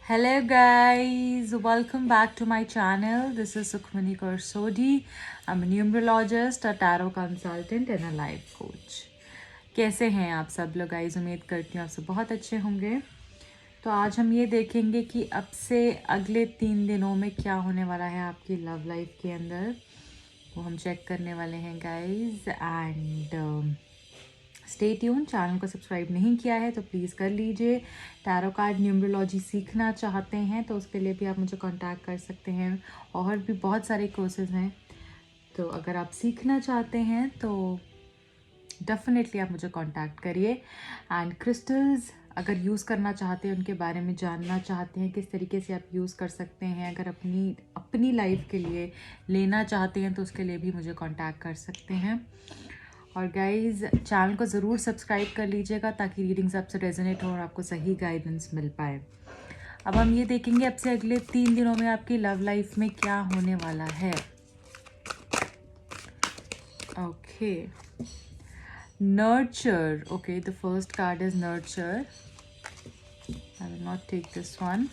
Hello guys, welcome back to my channel. This is Sukhmani Karsodi. I'm a numerologist, a tarot consultant and a life coach. कैसे हैं आप सब लोग guys? उम्मीद करती हूँ आप सब बहुत अच्छे होंगे। तो आज हम ये देखेंगे कि अब से अगले 3 दिनों में क्या होने वाला है आपकी लव लाइफ के अंदर, वो हम चेक करने वाले हैं guys. And stay tune. Channel को सब्सक्राइब नहीं किया है तो प्लीज़ कर लीजिए। टैरो कार्ड न्यूमरोलॉजी सीखना चाहते हैं तो उसके लिए भी आप मुझे कांटेक्ट कर सकते हैं। और भी बहुत सारे कोर्सेज हैं, तो अगर आप सीखना चाहते हैं तो डेफिनेटली आप मुझे कांटेक्ट करिए। एंड क्रिस्टल्स अगर यूज़ करना चाहते हैं, उनके बारे में जानना चाहते हैं, किस तरीके से आप यूज़ कर सकते हैं, अगर अपनी लाइफ के लिए लेना चाहते हैं तो उसके लिए भी मुझे कांटेक्ट कर सकते हैं। और गाइज़ चैनल को ज़रूर सब्सक्राइब कर लीजिएगा ताकि रीडिंग्स आपसे रेजोनेट हो और आपको सही गाइडेंस मिल पाए। अब हम ये देखेंगे अब से अगले 3 दिनों में आपकी लव लाइफ में क्या होने वाला है। Okay, nurture. Okay, the first card is nurture. I will not take this one.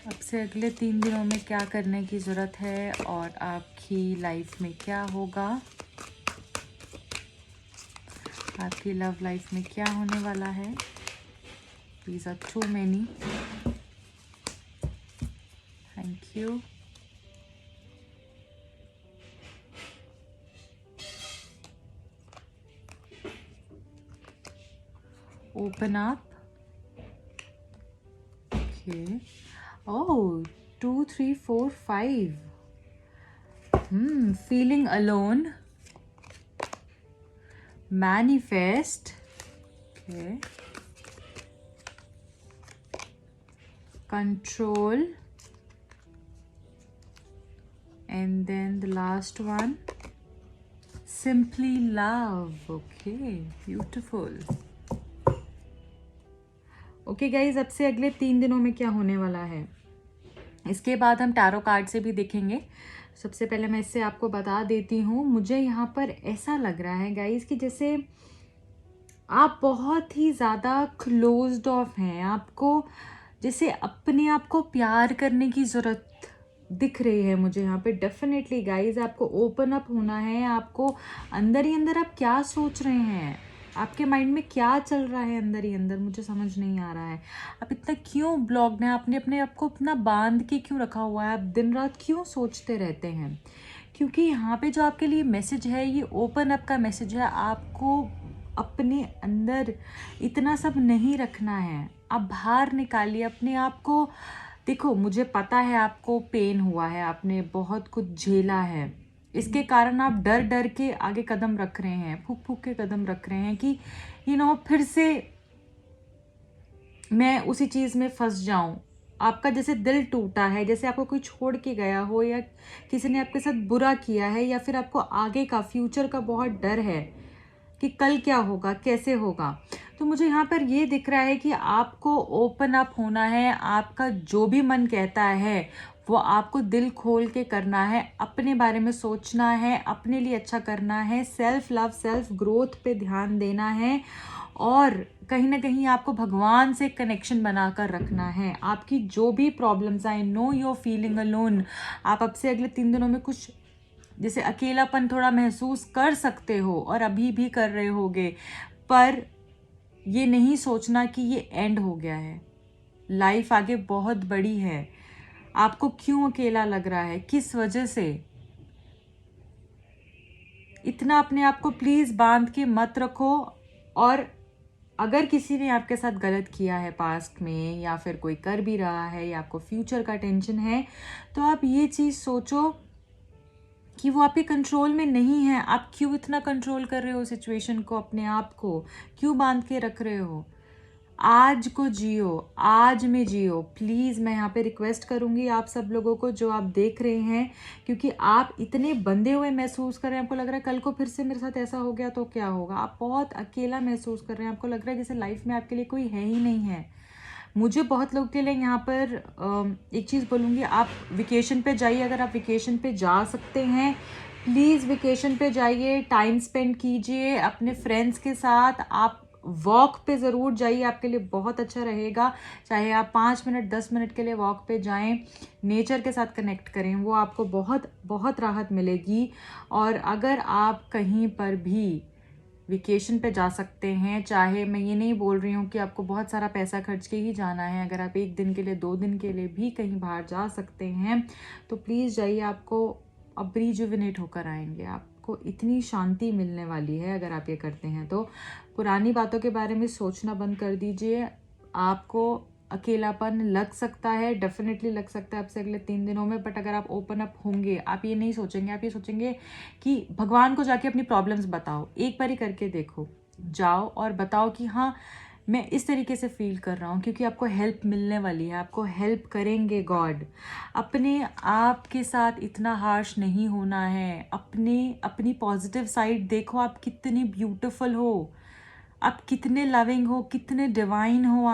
अब से अगले 3 दिनों में क्या करने की ज़रूरत है और आपकी लाइफ में क्या होगा, आपकी लव लाइफ में क्या होने वाला है। These are too many. Thank you. Open up. Okay. Oh, 2, 3, 4, 5. Feeling alone. Manifest. Okay. Control. And then the last one. Simply love. Okay, beautiful. Okay guys, अब से अगले 3 दिनों में क्या होने वाला है, इसके बाद हम टैरो कार्ड से भी देखेंगे। सबसे पहले मैं इससे आपको बता देती हूँ, मुझे यहाँ पर ऐसा लग रहा है गाइज कि जैसे आप बहुत ही ज़्यादा क्लोज्ड ऑफ हैं, आपको जैसे अपने आप को प्यार करने की ज़रूरत दिख रही है मुझे यहाँ पे। डेफिनेटली गाइज आपको ओपन अप होना है। आपको अंदर ही अंदर आप क्या सोच रहे हैं, आपके माइंड में क्या चल रहा है अंदर ही अंदर, मुझे समझ नहीं आ रहा है। आप इतना क्यों ब्लॉक्ड हैं, आपने अपने आप को इतना बांध के क्यों रखा हुआ है, आप दिन रात क्यों सोचते रहते हैं। क्योंकि यहाँ पे जो आपके लिए मैसेज है ये ओपन अप का मैसेज है। आपको अपने अंदर इतना सब नहीं रखना है, आप बाहर निकालिए अपने आप को। देखो, मुझे पता है आपको पेन हुआ है, आपने बहुत कुछ झेला है, इसके कारण आप डर डर के आगे कदम रख रहे हैं, फूक फूक के कदम रख रहे हैं कि फिर से मैं उसी चीज़ में फंस जाऊं। आपका जैसे दिल टूटा है, जैसे आपको कोई छोड़ के गया हो या किसी ने आपके साथ बुरा किया है, या फिर आपको आगे का फ्यूचर का बहुत डर है कि कल क्या होगा, कैसे होगा। तो मुझे यहाँ पर ये दिख रहा है कि आपको ओपन अप होना है। आपका जो भी मन कहता है वो आपको दिल खोल के करना है, अपने बारे में सोचना है, अपने लिए अच्छा करना है, सेल्फ लव सेल्फ ग्रोथ पे ध्यान देना है, और कहीं ना कहीं आपको भगवान से कनेक्शन बनाकर रखना है। आपकी जो भी problems, I know you are feeling alone, आप अब से अगले 3 दिनों में कुछ जैसे अकेलापन थोड़ा महसूस कर सकते हो और अभी भी कर रहे होगे, पर ये नहीं सोचना कि ये एंड हो गया है। लाइफ आगे बहुत बड़ी है। आपको क्यों अकेला लग रहा है, किस वजह से, इतना अपने आप को प्लीज़ बांध के मत रखो। और अगर किसी ने आपके साथ गलत किया है पास्ट में, या फिर कोई कर भी रहा है, या आपको फ्यूचर का टेंशन है, तो आप ये चीज़ सोचो कि वो आपके कंट्रोल में नहीं है। आप क्यों इतना कंट्रोल कर रहे हो सिचुएशन को, अपने आप को क्यों बांध के रख रहे हो। आज को जियो, आज में जियो। प्लीज़ मैं यहाँ पे रिक्वेस्ट करूँगी आप सब लोगों को जो आप देख रहे हैं, क्योंकि आप इतने बंधे हुए महसूस कर रहे हैं, आपको लग रहा है कल को फिर से मेरे साथ ऐसा हो गया तो क्या होगा। आप बहुत अकेला महसूस कर रहे हैं, आपको लग रहा है जैसे लाइफ में आपके लिए कोई है ही नहीं है। मुझे बहुत लोग के लिए यहाँ पर एक चीज़ बोलूँगी, आप वेकेशन पे जाइए। अगर आप वेकेशन पे जा सकते हैं, प्लीज़ वेकेशन पे जाइए, टाइम स्पेंड कीजिए अपने फ्रेंड्स के साथ। आप वॉक पे ज़रूर जाइए, आपके लिए बहुत अच्छा रहेगा। चाहे आप 5 मिनट 10 मिनट के लिए वॉक पे जाएं, नेचर के साथ कनेक्ट करें, वो आपको बहुत बहुत राहत मिलेगी। और अगर आप कहीं पर भी वेकेशन पे जा सकते हैं, चाहे मैं ये नहीं बोल रही हूँ कि आपको बहुत सारा पैसा खर्च के ही जाना है, अगर आप 1 दिन के लिए 2 दिन के लिए भी कहीं बाहर जा सकते हैं तो प्लीज़ जाइए। आपको अब रिजुविनेट होकर आएंगे, आपको इतनी शांति मिलने वाली है अगर आप ये करते हैं तो। पुरानी बातों के बारे में सोचना बंद कर दीजिए। आपको अकेलापन लग सकता है, डेफिनेटली लग सकता है आपसे अगले 3 दिनों में, बट अगर आप ओपन अप होंगे, आप ये नहीं सोचेंगे, आप ये सोचेंगे कि भगवान को जाके अपनी प्रॉब्लम्स बताओ, एक बार ही करके देखो, जाओ और बताओ कि हाँ मैं इस तरीके से फील कर रहा हूँ, क्योंकि आपको हेल्प मिलने वाली है, आपको हेल्प करेंगे गॉड। अपने आप के साथ इतना हार्श नहीं होना है, अपनी पॉजिटिव साइड देखो, आप कितनी ब्यूटीफुल हो, आप कितने लविंग हो, कितने डिवाइन हो,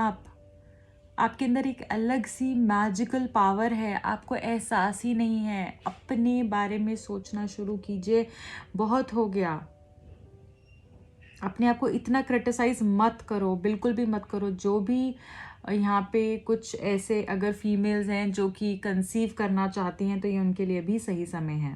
आपके अंदर एक अलग सी मैजिकल पावर है, आपको एहसास ही नहीं है। अपने बारे में सोचना शुरू कीजिए, बहुत हो गया। अपने आप को इतना क्रिटिसाइज मत करो, बिल्कुल भी मत करो। जो भी यहाँ पे कुछ ऐसे अगर फीमेल्स हैं जो कि कंसीव करना चाहती हैं तो ये उनके लिए भी सही समय है।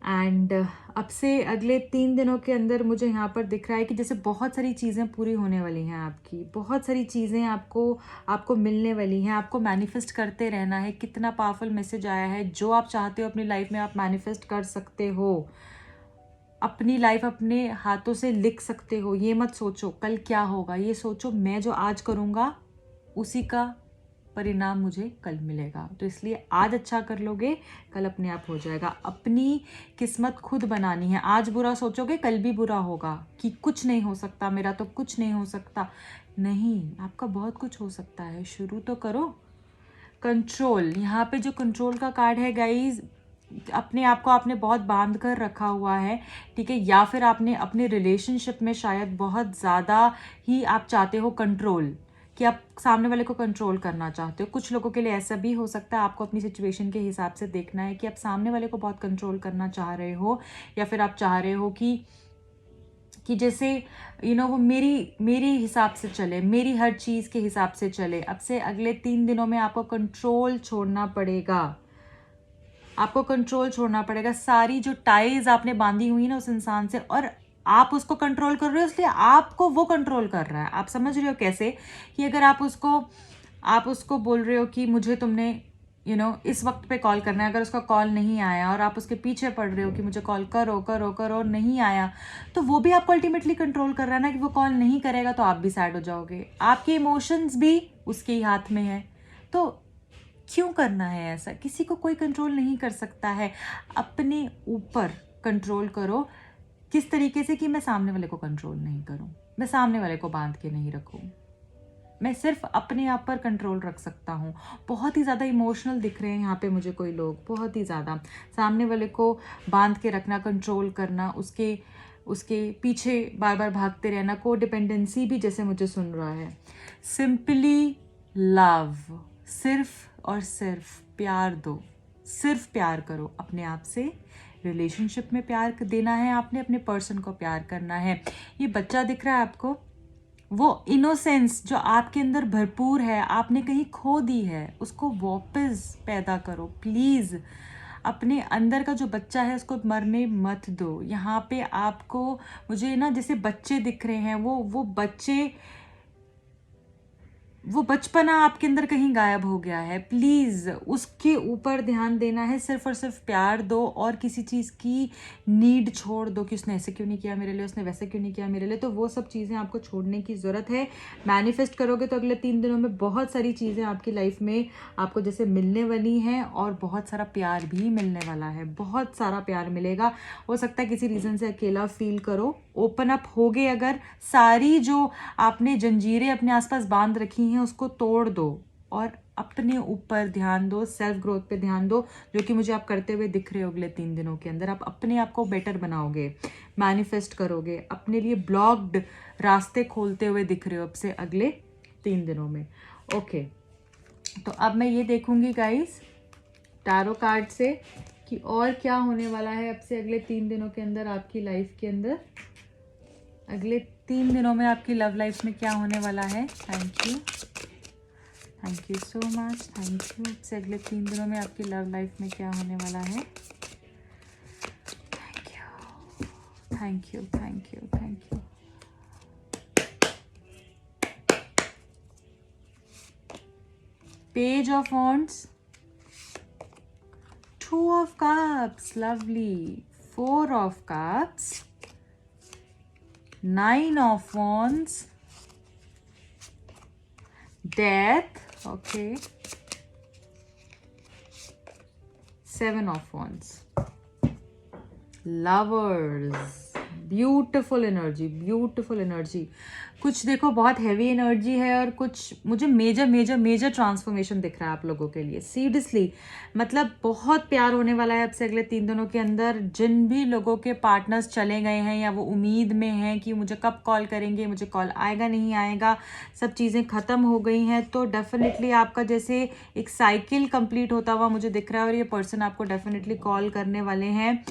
एंड अब से अगले 3 दिनों के अंदर मुझे यहाँ पर दिख रहा है कि जैसे बहुत सारी चीज़ें पूरी होने वाली हैं आपकी, बहुत सारी चीज़ें आपको मिलने वाली हैं। आपको मैनिफेस्ट करते रहना है। कितना पावरफुल मैसेज आया है, जो आप चाहते हो अपनी लाइफ में आप मैनिफेस्ट कर सकते हो, अपनी लाइफ अपने हाथों से लिख सकते हो। ये मत सोचो कल क्या होगा, ये सोचो मैं जो आज करूँगा उसी का परिणाम मुझे कल मिलेगा। तो इसलिए आज अच्छा कर लोगे, कल अपने आप हो जाएगा। अपनी किस्मत खुद बनानी है। आज बुरा सोचोगे कल भी बुरा होगा, कि कुछ नहीं हो सकता, मेरा तो कुछ नहीं हो सकता। नहीं, आपका बहुत कुछ हो सकता है। शुरू तो करो। कंट्रोल, यहाँ पे जो कंट्रोल का कार्ड है गाइज, अपने आप को आपने बहुत बांध कर रखा हुआ है, ठीक है, या फिर आपने अपने रिलेशनशिप में शायद बहुत ज़्यादा ही आप चाहते हो कंट्रोल, कि आप सामने वाले को कंट्रोल करना चाहते हो। कुछ लोगों के लिए ऐसा भी हो सकता है, आपको अपनी सिचुएशन के हिसाब से देखना है कि आप सामने वाले को बहुत कंट्रोल करना चाह रहे हो, या फिर आप चाह रहे हो कि जैसे वो मेरी हिसाब से चले, मेरी हर चीज़ के हिसाब से चले। अब से अगले 3 दिनों में आपको कंट्रोल छोड़ना पड़ेगा, आपको कंट्रोल छोड़ना पड़ेगा। सारी जो टाइज आपने बांधी हुई ना उस इंसान से, और आप उसको कंट्रोल कर रहे हो, इसलिए आपको वो कंट्रोल कर रहा है। आप समझ रहे हो कैसे, कि अगर आप उसको बोल रहे हो कि मुझे तुमने इस वक्त पे कॉल करना है, अगर उसका कॉल नहीं आया और आप उसके पीछे पड़ रहे हो कि मुझे कॉल करो करो करो और नहीं आया, तो वो भी आपको अल्टीमेटली कंट्रोल कर रहा है ना, कि वो कॉल नहीं करेगा तो आप भी सैड हो जाओगे। आपके इमोशंस भी उसके ही हाथ में है। तो क्यों करना है ऐसा? किसी को कोई कंट्रोल नहीं कर सकता है। अपने ऊपर कंट्रोल करो। किस तरीके से? कि मैं सामने वाले को कंट्रोल नहीं करूं, मैं सामने वाले को बांध के नहीं रखूं, मैं सिर्फ अपने आप पर कंट्रोल रख सकता हूँ। बहुत ही ज़्यादा इमोशनल दिख रहे हैं यहाँ पे मुझे कोई लोग, बहुत ही ज़्यादा। सामने वाले को बांध के रखना, कंट्रोल करना, उसके पीछे बार बार भागते रहना, को डिपेंडेंसी भी जैसे मुझे सुन रहा है। सिंपली लव, सिर्फ और सिर्फ प्यार दो, सिर्फ प्यार करो अपने आप से। रिलेशनशिप में प्यार देना है आपने, अपने पर्सन को प्यार करना है। ये बच्चा दिख रहा है आपको, वो इनोसेंस जो आपके अंदर भरपूर है, आपने कहीं खो दी है, उसको वापस पैदा करो प्लीज़। अपने अंदर का जो बच्चा है उसको मरने मत दो। यहाँ पे आपको मुझे ना जैसे बच्चे दिख रहे हैं, वो बच्चे, वो बचपना आपके अंदर कहीं गायब हो गया है। प्लीज़ उसके ऊपर ध्यान देना है, सिर्फ और सिर्फ प्यार दो, और किसी चीज़ की नीड छोड़ दो कि उसने ऐसे क्यों नहीं किया मेरे लिए, उसने वैसे क्यों नहीं किया मेरे लिए। तो वो सब चीज़ें आपको छोड़ने की ज़रूरत है। मैनिफेस्ट करोगे तो अगले 3 दिनों में बहुत सारी चीज़ें आपकी लाइफ में आपको जैसे मिलने वाली हैं, और बहुत सारा प्यार भी मिलने वाला है, बहुत सारा प्यार मिलेगा। हो सकता है किसी रीज़न से अकेला फील करो, ओपन अप हो गए अगर, सारी जो आपने जंजीरें अपने आसपास बांध रखी हैं उसको तोड़ दो, और अपने ऊपर ध्यान दो, सेल्फ ग्रोथ पे ध्यान दो, जो कि मुझे आप करते हुए दिख रहे हो। अगले 3 दिनों के अंदर आप अपने आप को बेटर बनाओगे, मैनिफेस्ट करोगे, अपने लिए ब्लॉक्ड रास्ते खोलते हुए दिख रहे हो अब से अगले 3 दिनों में। ओके, तो अब मैं ये देखूंगी गाइस टैरो कार्ड से कि और क्या होने वाला है अब से अगले 3 दिनों के अंदर आपकी लाइफ के अंदर। अगले 3 दिनों में आपकी लव लाइफ में क्या होने वाला है? Thank you so much, thank you. से अगले 3 दिनों में आपकी लव लाइफ में क्या होने वाला है? Thank you, thank you, thank you. Page of wands, 2 of cups, lovely, 4 of cups, 9 of wands, death, okay, 7 of wands, lovers, beautiful energy, beautiful energy. कुछ देखो बहुत हैवी एनर्जी है और कुछ मुझे मेजर मेजर मेजर ट्रांसफॉर्मेशन दिख रहा है आप लोगों के लिए। सीरियसली मतलब बहुत प्यार होने वाला है आपसे अगले 3 दिनों के अंदर। जिन भी लोगों के पार्टनर्स चले गए हैं या वो उम्मीद में हैं कि मुझे कब कॉल करेंगे, मुझे कॉल आएगा नहीं आएगा, सब चीज़ें ख़त्म हो गई हैं, तो डेफिनेटली आपका जैसे एक साइकिल कंप्लीट होता हुआ मुझे दिख रहा है और ये पर्सन आपको डेफिनेटली कॉल करने वाले हैं।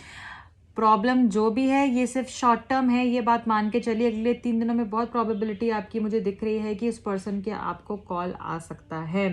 प्रॉब्लम जो भी है ये सिर्फ शॉर्ट टर्म है, ये बात मान के चलिए। अगले 3 दिनों में बहुत प्रोबेबिलिटी आपकी मुझे दिख रही है कि इस पर्सन के आपको कॉल आ सकता है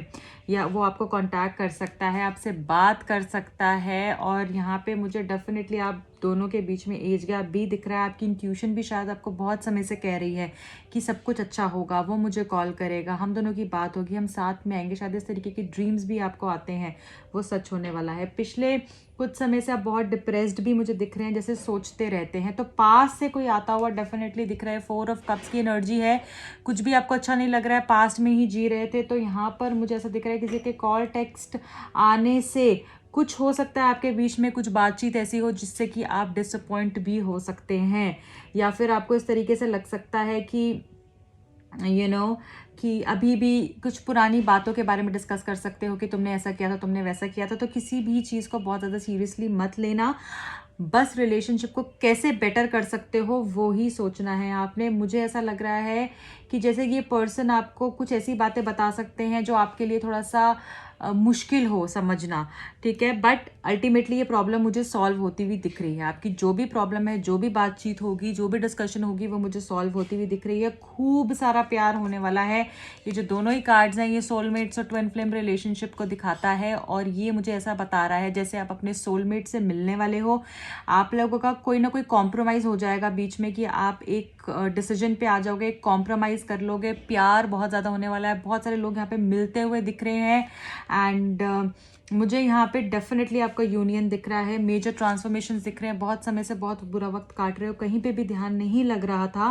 या वो आपको कांटेक्ट कर सकता है, आपसे बात कर सकता है। और यहाँ पे मुझे डेफिनेटली आप दोनों के बीच में एज गैप भी दिख रहा है। आपकी इंट्यूशन भी शायद आपको बहुत समय से कह रही है कि सब कुछ अच्छा होगा, वो मुझे कॉल करेगा, हम दोनों की बात होगी, हम साथ में आएंगे। शायद इस तरीके के ड्रीम्स भी आपको आते हैं, वो सच होने वाला है। पिछले कुछ समय से आप बहुत डिप्रेस्ड भी मुझे दिख रहे हैं, जैसे सोचते रहते हैं, तो पास से कोई आता हुआ डेफिनेटली दिख रहा है। 4 ऑफ कप्स की एनर्जी है। कुछ भी आपको अच्छा नहीं लग रहा है, पास्ट में ही जी रहे थे, तो यहाँ पर मुझे ऐसा दिख रहा है किसी के कॉल टेक्स्ट आने से कुछ हो सकता है आपके बीच में कुछ बातचीत ऐसी हो जिससे कि आप डिसअपॉइंट भी हो सकते हैं, या फिर आपको इस तरीके से लग सकता है कि कि अभी भी कुछ पुरानी बातों के बारे में डिस्कस कर सकते हो कि तुमने ऐसा किया था, तुमने वैसा किया था। तो किसी भी चीज़ को बहुत ज़्यादा सीरियसली मत लेना, बस रिलेशनशिप को कैसे बेटर कर सकते हो वो ही सोचना है आपने। मुझे ऐसा लग रहा है कि जैसे ये पर्सन आपको कुछ ऐसी बातें बता सकते हैं जो आपके लिए थोड़ा सा मुश्किल हो समझना, ठीक है, बट अल्टीमेटली ये प्रॉब्लम मुझे सॉल्व होती हुई दिख रही है। आपकी जो भी प्रॉब्लम है, जो भी बातचीत होगी, जो भी डिस्कशन होगी, वो मुझे सॉल्व होती हुई दिख रही है। खूब सारा प्यार होने वाला है। ये जो दोनों ही कार्ड्स हैं ये सोलमेट्स और ट्विन फ्लेम रिलेशनशिप को दिखाता है, और ये मुझे ऐसा बता रहा है जैसे आप अपने सोलमेट से मिलने वाले हो। आप लोगों का कोई ना कोई कॉम्प्रोमाइज़ हो जाएगा बीच में कि आप एक डिसीजन पे आ जाओगे, कॉम्प्रोमाइज़ कर लोगे। प्यार बहुत ज़्यादा होने वाला है। बहुत सारे लोग यहाँ पे मिलते हुए दिख रहे हैं एंड मुझे यहाँ पे डेफिनेटली आपका यूनियन दिख रहा है। मेजर ट्रांसफॉर्मेशंस दिख रहे हैं। बहुत समय से बहुत बुरा वक्त काट रहे हो, कहीं पे भी ध्यान नहीं लग रहा था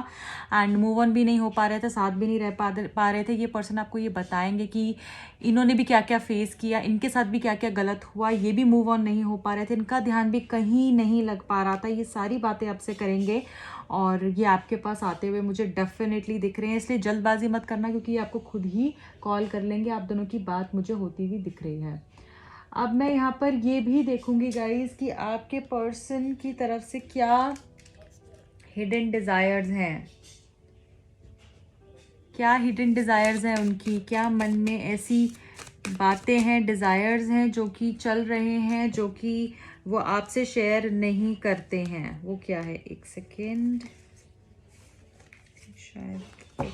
एंड मूव ऑन भी नहीं हो पा रहे थे, साथ भी नहीं रह पा रहे थे। ये पर्सन आपको ये बताएंगे कि इन्होंने भी क्या क्या फेस किया, इनके साथ भी क्या क्या गलत हुआ, ये भी मूव ऑन नहीं हो पा रहे थे, इनका ध्यान भी कहीं नहीं लग पा रहा था। ये सारी बातें आपसे करेंगे और ये आपके पास आते हुए मुझे डेफिनेटली दिख रहे हैं। इसलिए जल्दबाजी मत करना क्योंकि ये आपको खुद ही कॉल कर लेंगे। आप दोनों की बात मुझे होती हुई दिख रही है। अब मैं यहाँ पर ये भी देखूंगी गाइज कि आपके पर्सन की तरफ से क्या हिडन डिज़ायर्स हैं, क्या हिडन डिज़ायर्स हैं उनकी, क्या मन में ऐसी बातें हैं, डिज़ायर्स हैं जो कि चल रहे हैं, जो कि वो आपसे शेयर नहीं करते हैं। वो क्या है? एक सेकेंड, शायद एक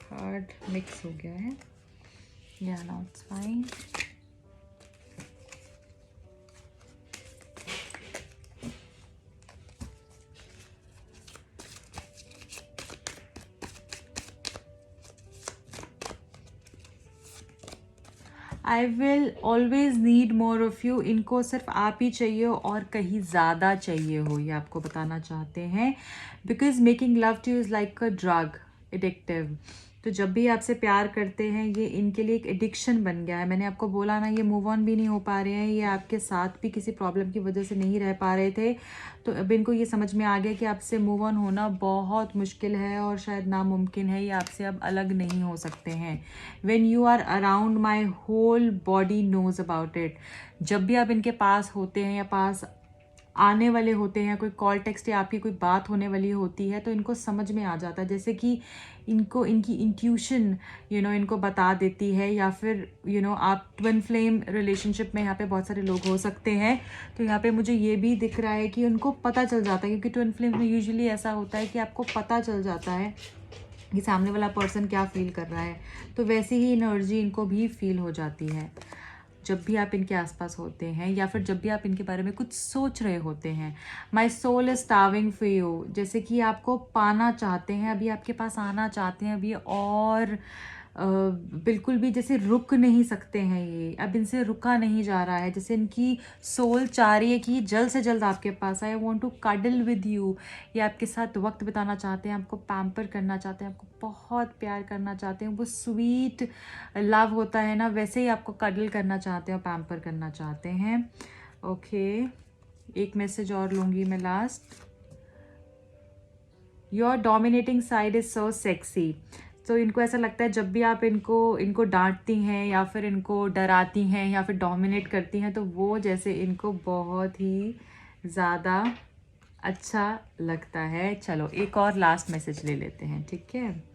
कार्ड मिक्स हो गया है। Yeah, no, it's fine. I will always need more of you. इनको सिर्फ आप ही चाहिए और कहीं ज़्यादा चाहिए हो, ये आपको बताना चाहते हैं। Because making love two is like a drug, addictive. तो जब भी आपसे प्यार करते हैं ये इनके लिए एक एडिक्शन बन गया है। मैंने आपको बोला ना, ये मूव ऑन भी नहीं हो पा रहे हैं, ये आपके साथ भी किसी प्रॉब्लम की वजह से नहीं रह पा रहे थे। तो अब इनको ये समझ में आ गया कि आपसे मूव ऑन होना बहुत मुश्किल है और शायद नामुमकिन है। ये आपसे अब अलग नहीं हो सकते हैं। When you are around my whole body knows about it. जब भी आप इनके पास होते हैं या पास आने वाले होते हैं, कोई कॉल टेक्स्ट या आपकी कोई बात होने वाली होती है, तो इनको समझ में आ जाता है, जैसे कि इनको इनकी इंट्यूशन इनको बता देती है। या फिर आप ट्विन फ्लेम रिलेशनशिप में यहाँ पे बहुत सारे लोग हो सकते हैं, तो यहाँ पे मुझे ये भी दिख रहा है कि उनको पता चल जाता है, क्योंकि ट्विन फ्लेम में यूजुअली ऐसा होता है कि आपको पता चल जाता है कि सामने वाला पर्सन क्या फील कर रहा है। तो वैसी ही एनर्जी इनको भी फील हो जाती है जब भी आप इनके आसपास होते हैं, या फिर जब भी आप इनके बारे में कुछ सोच रहे होते हैं। My soul is starving for you, जैसे कि आपको पाना चाहते हैं, अभी आपके पास आना चाहते हैं अभी, और बिल्कुल भी जैसे रुक नहीं सकते हैं, ये अब इनसे रुका नहीं जा रहा है। जैसे इनकी सोल चाह रही है कि जल्द से जल्द आपके पास आए, want to cuddle with you, ये आपके साथ वक्त बिताना चाहते हैं, आपको पैम्पर करना चाहते हैं, आपको बहुत प्यार करना चाहते हैं। वो स्वीट लव होता है ना, वैसे ही आपको कडल करना चाहते हैं और पैम्पर करना चाहते हैं। ओके, एक मैसेज और लूँगी मैं last. Your dominating side is so sexy. तो इनको ऐसा लगता है जब भी आप इनको डांटती हैं या फिर इनको डराती हैं या फिर डोमिनेट करती हैं, तो वो जैसे इनको बहुत ही ज़्यादा अच्छा लगता है। चलो एक और लास्ट मैसेज ले लेते हैं, ठीक है।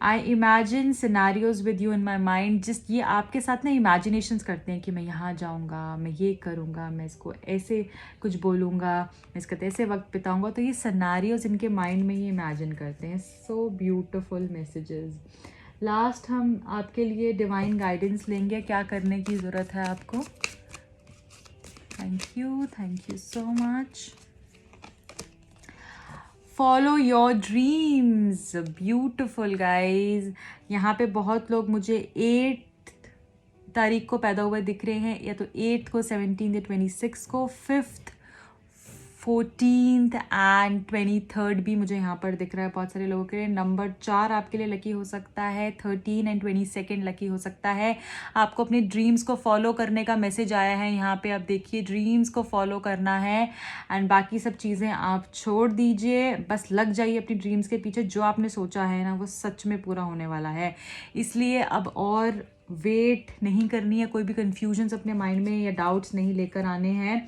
I imagine scenarios with you in my mind. जिस ये आपके साथ ना इमेजिनेशंस करते हैं कि मैं यहाँ जाऊँगा, मैं ये करूँगा, मैं इसको ऐसे कुछ बोलूँगा, मैं इसका ऐसे वक्त बिताऊँगा, तो ये सिनारियोज इनके माइंड में ही इमेजिन करते हैं। So beautiful messages. लास्ट हम आपके लिए डिवाइन गाइडेंस लेंगे, क्या करने की ज़रूरत है आपको। Thank you so much. Follow your dreams. Beautiful guys. यहाँ पे बहुत लोग मुझे 8 तारीख को पैदा हुए दिख रहे हैं, या तो 8 को, 17 या 26 को, 5th 14th एंड 23rd भी मुझे यहाँ पर दिख रहा है बहुत सारे लोगों के लिए। नंबर 4 आपके लिए लकी हो सकता है, 13 एंड 22 लकी हो सकता है। आपको अपने ड्रीम्स को फॉलो करने का मैसेज आया है यहाँ पे, आप देखिए ड्रीम्स को फॉलो करना है, एंड बाकी सब चीज़ें आप छोड़ दीजिए, बस लग जाइए अपनी ड्रीम्स के पीछे। जो आपने सोचा है ना वो सच में पूरा होने वाला है, इसलिए अब और वेट नहीं करनी है, कोई भी कन्फ्यूजन्स अपने माइंड में या डाउट्स नहीं लेकर आने हैं।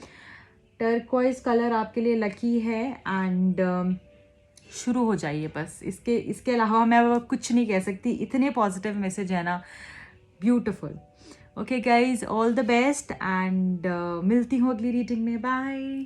टर्कोइज कलर आपके लिए लकी है, एंड शुरू हो जाइए बस। इसके अलावा मैं कुछ नहीं कह सकती, इतने पॉजिटिव मैसेज है ना, beautiful. Okay guys, all the best, and मिलती हूँ अगली रीडिंग में। बाय।